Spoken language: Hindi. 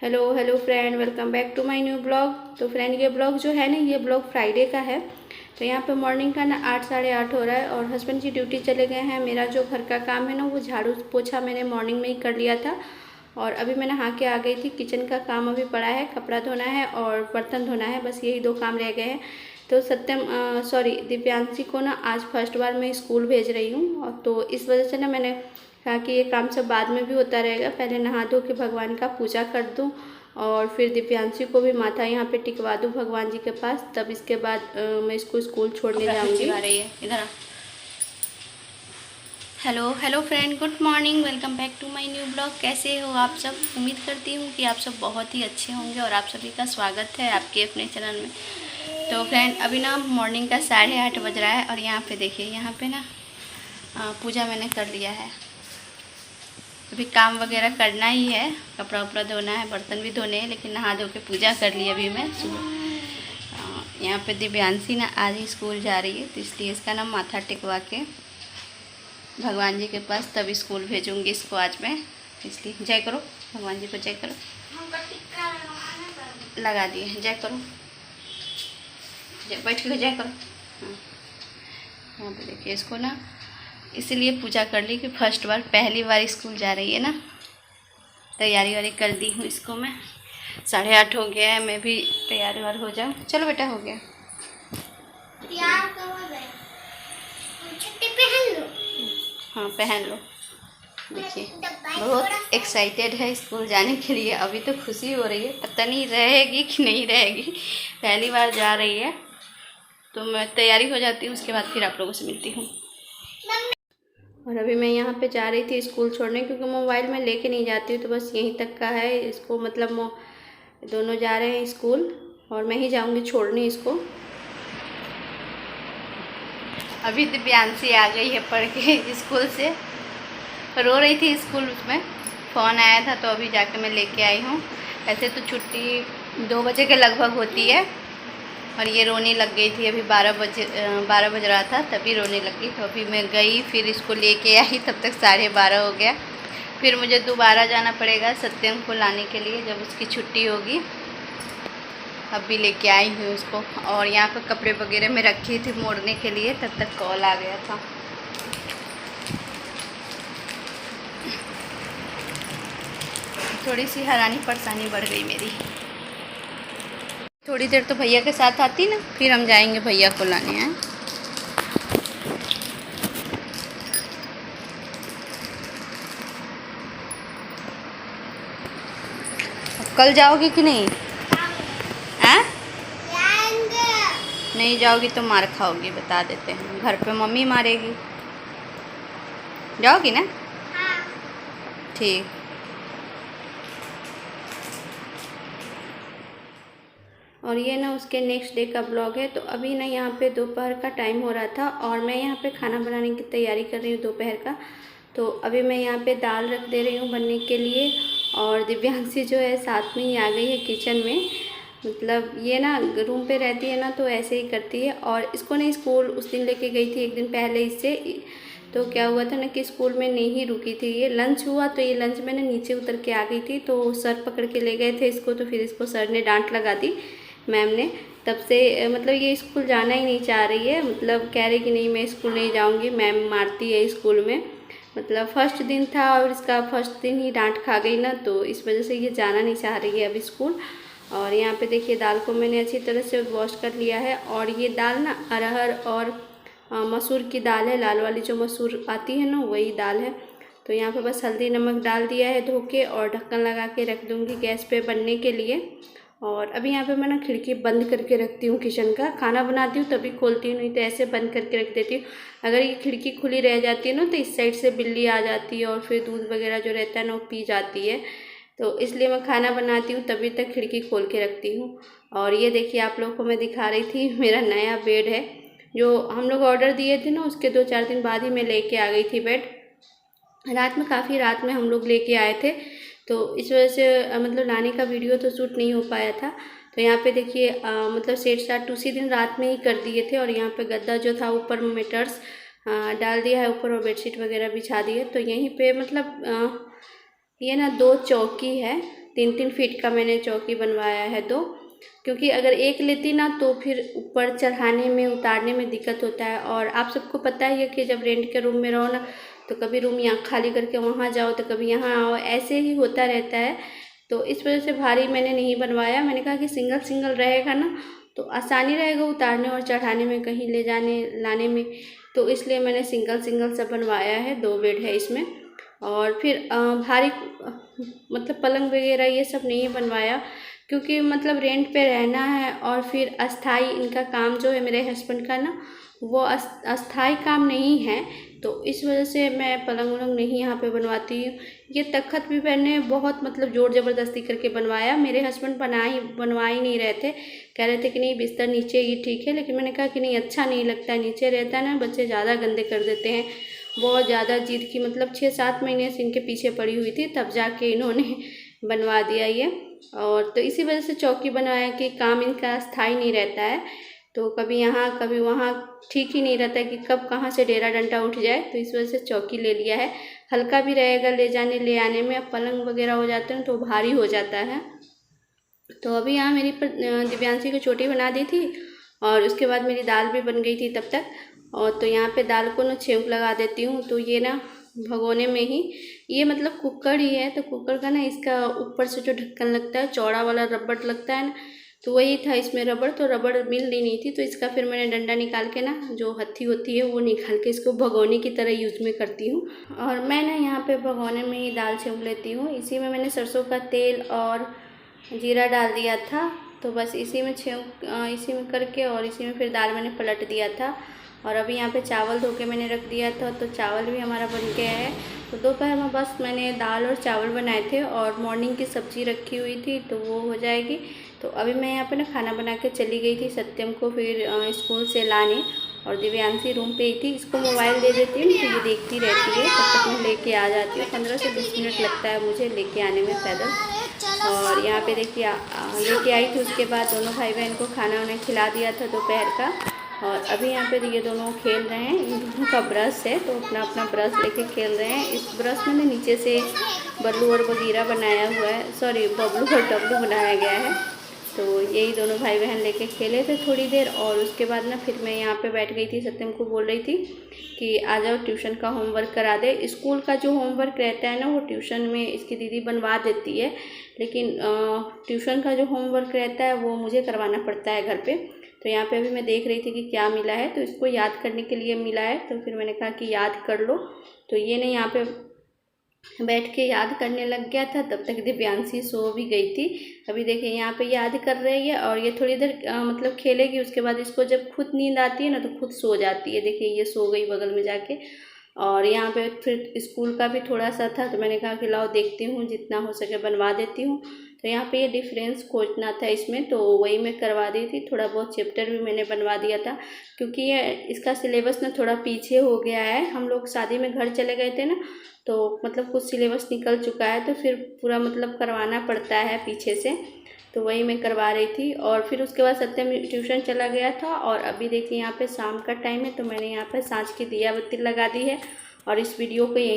Hello hello friend, welcome back to my new blog. तो फ्रेंड, ये ब्लॉग जो है ना, ये ब्लॉग फ्राइडे का है। तो यहाँ पे मॉर्निंग का ना 8 साढ़े 8 हो रहा है और हस्बैंड जी ड्यूटी चले गए हैं। मेरा जो घर का काम है ना, वो झाड़ू पोछा मैंने मॉर्निंग में ही कर लिया था और अभी मैं नहा के आ गई थी। किचन का काम अभी पड़ा है, कपड़ा धोना है और बर्तन धोना है, बस यही 2 काम रह गए हैं। तो दिव्यांशी को ना आज फर्स्ट बार मैं स्कूल भेज रही हूँ और तो इस वजह से ना मैंने कहा कि ये काम सब बाद में भी होता रहेगा, पहले नहा धो के भगवान का पूजा कर दूँ और फिर दिव्यांशी को भी माथा यहाँ पे टिकवा दूँ भगवान जी के पास, तब इसके बाद मैं इसको स्कूल छोड़ने जाऊँगी। इधर hello friend, good morning, welcome back to my new blog. कैसे हो आप सब? उम्मीद करती हूँ कि आप सब बहुत ही अच्छे होंगे और आप सभी का स्वागत है आपके अपने चैनल में। तो फ्रेंड, अभी ना मॉर्निंग का 8:30 बज रहा है और यहाँ पे देखिए, यहाँ पे ना पूजा मैंने कर लिया है। अभी काम वगैरह करना ही है, कपड़ा उपड़ा धोना है, बर्तन भी धोने हैं, लेकिन नहा धो के पूजा कर ली अभी मैं सुबह। यहाँ पे दिव्यांशी ना आज ही स्कूल जा रही है, तो इसलिए इसका ना माथा टिकवा के भगवान जी के पास तब स्कूल भेजूँगी इसको आज मैं। इसलिए जय करो भगवान जी को, जय करो, लगा दिए, जय करो, जय बैठ के जय करो। यहाँ पे देखिए, इसको ना इसीलिए पूजा कर ली कि फर्स्ट बार पहली बार स्कूल जा रही है ना। तैयारी वारी कर दी हूँ इसको मैं। 8:30 हो गया है, मैं भी तैयार वार हो जाऊँ। चलो बेटा, हो गया तैयार तो हो गए, छुट्टी पहन लो। हाँ पहन लो। देखिए बहुत एक्साइटेड है स्कूल जाने के लिए। अभी तो खुशी हो रही है, पता नहीं रहेगी कि नहीं रहेगी, पहली बार जा रही है। तो मैं तैयारी हो जाती हूँ, उसके बाद फिर आप लोगों से मिलती हूँ। और अभी मैं यहाँ पे जा रही थी स्कूल छोड़ने, क्योंकि मोबाइल में लेके नहीं जाती हूँ, तो बस यहीं तक का है इसको। मतलब दोनों जा रहे हैं स्कूल और मैं ही जाऊँगी छोड़ने इसको। अभी दिव्यांशी आ गई है पढ़ के स्कूल से, रो रही थी स्कूल में, फ़ोन आया था तो अभी जाके मैं लेके आई हूँ। ऐसे तो छुट्टी 2 बजे के लगभग होती है और ये रोने लग गई थी। अभी 12 बज रहा था, तभी रोने लग गई। तो अभी मैं गई, फिर इसको लेके आई, तब तक 12:30 हो गया। फिर मुझे दोबारा जाना पड़ेगा सत्यम को लाने के लिए जब उसकी छुट्टी होगी। अभी लेके आई हूँ उसको और यहाँ पर कपड़े वगैरह मैं रखी थी मोड़ने के लिए, तब तक कॉल आ गया था। थोड़ी सी हैरानी परेशानी बढ़ गई मेरी। थोड़ी देर तो भैया के साथ आती ना, फिर हम जाएंगे भैया को लाने हैं। कल जाओगी कि नहीं? हैं? नहीं जाओगी तो मार खाओगी, बता देते हैं। घर पे मम्मी मारेगी। जाओगी ना? ठीक। और ये ना उसके नेक्स्ट डे का ब्लॉग है। तो अभी ना यहाँ पे दोपहर का टाइम हो रहा था और मैं यहाँ पे खाना बनाने की तैयारी कर रही हूँ दोपहर का। तो अभी मैं यहाँ पे दाल रख दे रही हूँ बनने के लिए और दिव्यांशी जो है साथ में ही आ गई है किचन में। मतलब ये ना रूम पे रहती है ना, तो ऐसे ही करती है। और इसको ना स्कूल उस दिन लेके गई थी, एक दिन पहले इससे। तो क्या हुआ था ना कि स्कूल में नहीं रुकी थी, ये लंच हुआ तो ये लंच में ना नीचे उतर के आ गई थी। तो सर पकड़ के ले गए थे इसको, तो फिर इसको सर ने डांट लगा दी मैम ने। तब से मतलब ये स्कूल जाना ही नहीं चाह रही है। मतलब कह रही कि नहीं मैं स्कूल नहीं जाऊंगी, मैम मारती है स्कूल में। मतलब फर्स्ट दिन था और इसका फर्स्ट दिन ही डांट खा गई ना, तो इस वजह से ये जाना नहीं चाह रही है अभी स्कूल। और यहाँ पे देखिए दाल को मैंने अच्छी तरह से वॉश कर लिया है। और ये दाल ना अरहर और मसूर की दाल है, लाल वाली जो मसूर आती है ना, वही दाल है। तो यहाँ पे बस हल्दी नमक डाल दिया है धो के और ढक्कन लगा के रख दूँगी गैस पे बनने के लिए। और अभी यहाँ पे मैं ना खिड़की बंद करके रखती हूँ किचन का। खाना बनाती हूँ तभी खोलती हूँ, नहीं तो ऐसे बंद करके रख देती हूँ। अगर ये खिड़की खुली रह जाती है ना, तो इस साइड से बिल्ली आ जाती है और फिर दूध वगैरह जो रहता है ना, वो पी जाती है। तो इसलिए मैं खाना बनाती हूँ तभी तक खिड़की खोल के रखती हूँ। और ये देखिए, आप लोगों को मैं दिखा रही थी मेरा नया बेड है, जो हम लोग ऑर्डर दिए थे ना, उसके 2-4 दिन बाद ही मैं लेके आ गई थी बेड। काफ़ी रात में हम लोग लेके आए थे, तो इस वजह से मतलब लाने का वीडियो तो शूट नहीं हो पाया था। तो यहाँ पे देखिए मतलब सेट साट उसी दिन रात में ही कर दिए थे। और यहाँ पे गद्दा जो था ऊपर मेटर्स डाल दिया है ऊपर और बेडशीट वगैरह बिछा दी है। तो यहीं पे मतलब ये ना 2 चौकी है, 3-3 फीट का मैंने चौकी बनवाया है दो, क्योंकि अगर एक लेती ना तो फिर ऊपर चढ़ाने में उतारने में दिक्कत होता है। और आप सबको पता ही है कि जब रेंट के रूम में रहो ना तो कभी रूम यहाँ खाली करके वहाँ जाओ तो कभी यहाँ आओ, ऐसे ही होता रहता है। तो इस वजह से भारी मैंने नहीं बनवाया। मैंने कहा कि सिंगल सिंगल रहेगा ना तो आसानी रहेगा उतारने और चढ़ाने में, कहीं ले जाने लाने में, तो इसलिए मैंने सिंगल सिंगल सब बनवाया है। 2 बेड है इसमें। और फिर भारी मतलब पलंग वगैरह ये सब नहीं बनवाया, क्योंकि मतलब रेंट पे रहना है और फिर अस्थाई इनका काम जो है मेरे हस्बैंड का ना, वो अस्थाई काम नहीं है, तो इस वजह से मैं पलंग वलंग नहीं यहाँ पे बनवाती हूँ। ये तख्त भी मैंने बहुत मतलब ज़ोर ज़बरदस्ती करके बनवाया। मेरे हस्बैंड बनवा ही नहीं रहे थे, कह रहे थे कि नहीं बिस्तर नीचे ही ठीक है, लेकिन मैंने कहा कि नहीं अच्छा नहीं लगता है, नीचे रहता है ना बच्चे ज़्यादा गंदे कर देते हैं। बहुत ज़्यादा जिद की, मतलब 6-7 महीने से इनके पीछे पड़ी हुई थी, तब जाके इन्होंने बनवा दिया ये। और तो इसी वजह से चौकी बनवाया कि काम इनका स्थायी नहीं रहता है, तो कभी यहाँ कभी वहाँ ठीक ही नहीं रहता है कि कब कहाँ से डेरा डंडा उठ जाए, तो इस वजह से चौकी ले लिया है। हल्का भी रहेगा ले जाने ले आने में। अब पलंग वगैरह हो जाते हैं तो भारी हो जाता है। तो अभी यहाँ मेरी दिव्यांशी को चोटी बना दी थी और उसके बाद मेरी दाल भी बन गई थी तब तक। और तो यहाँ पे दाल को ना छेंक लगा देती हूँ। तो ये ना भगोने में ही, ये मतलब कुकर ही है, तो कुकर का ना इसका ऊपर से जो ढक्कन लगता है चौड़ा वाला रबड़ लगता है ना, तो वही था इसमें रबड़, तो रबड़ मिल रही नहीं थी, तो इसका फिर मैंने डंडा निकाल के ना, जो हत्थी होती है वो निकाल के इसको भगोने की तरह यूज़ में करती हूँ। और मैं ना यहाँ पे भगोने में ही दाल छेंक लेती हूँ। इसी में मैंने सरसों का तेल और जीरा डाल दिया था, तो बस इसी में इसी में करके और इसी में फिर दाल मैंने पलट दिया था। और अभी यहाँ पे चावल धो के मैंने रख दिया था, तो चावल भी हमारा बन गया है। तो दोपहर में बस मैंने दाल और चावल बनाए थे और मॉर्निंग की सब्ज़ी रखी हुई थी, तो वो हो जाएगी। तो अभी मैं यहाँ पे ना खाना बना के चली गई थी सत्यम को फिर स्कूल से लाने, और दिव्यांशी रूम पे ही थी। इसको मोबाइल दे देती हूँ तो ये देखती रहती है, तब तक मैं लेके आ जाती हूँ। 15 से 20 मिनट लगता है मुझे लेके आने में पैदल। और यहाँ पे देखिए लेके आई थी, उसके बाद दोनों भाई बहन को खाना उन्हें खिला दिया था दोपहर का। और अभी यहाँ पे ये दोनों खेल रहे हैं। इन दोनों का ब्रश है, तो अपना अपना ब्रश लेके खेल रहे हैं। इस ब्रश में ना नीचे से बल्लू और बगीरा बनाया हुआ है, सॉरी बबलू और डब्लू बनाया गया है। तो यही दोनों भाई बहन लेके खेले थे थोड़ी देर, और उसके बाद ना फिर मैं यहाँ पे बैठ गई थी। सत्यम को बोल रही थी कि आ जाओ ट्यूशन का होमवर्क करा दे। स्कूल का जो होमवर्क रहता है ना वो ट्यूशन में इसकी दीदी बनवा देती है, लेकिन ट्यूशन का जो होमवर्क रहता है वो मुझे करवाना पड़ता है घर पे। तो यहाँ पे अभी मैं देख रही थी कि क्या मिला है, तो इसको याद करने के लिए मिला है, तो फिर मैंने कहा कि याद कर लो। तो ये नहीं यहाँ पे बैठ के याद करने लग गया था, तब तक दिव्यांशी सो भी गई थी। अभी देखिए यहाँ पे याद कर रही है और ये थोड़ी देर मतलब खेलेगी, उसके बाद इसको जब खुद नींद आती है ना तो खुद सो जाती है। देखिए ये सो गई बगल में जाके। और यहाँ पे फिर स्कूल का भी थोड़ा सा था, तो मैंने कहा कि लाओ देखती हूँ, जितना हो सके बनवा देती हूँ। तो यहाँ पे ये डिफरेंस खोजना था इसमें, तो वही मैं करवा दी थी। थोड़ा बहुत चैप्टर भी मैंने बनवा दिया था, क्योंकि ये इसका सिलेबस ना थोड़ा पीछे हो गया है। हम लोग शादी में घर चले गए थे ना, तो मतलब कुछ सिलेबस निकल चुका है, तो फिर पूरा मतलब करवाना पड़ता है पीछे से। तो वही मैं करवा रही थी। और फिर उसके बाद सत्यम ट्यूशन चला गया था। और अभी देखिए यहाँ पे शाम का टाइम है, तो मैंने यहाँ पे सांझ की दिया बत्ती लगा दी है। और इस वीडियो को यहीं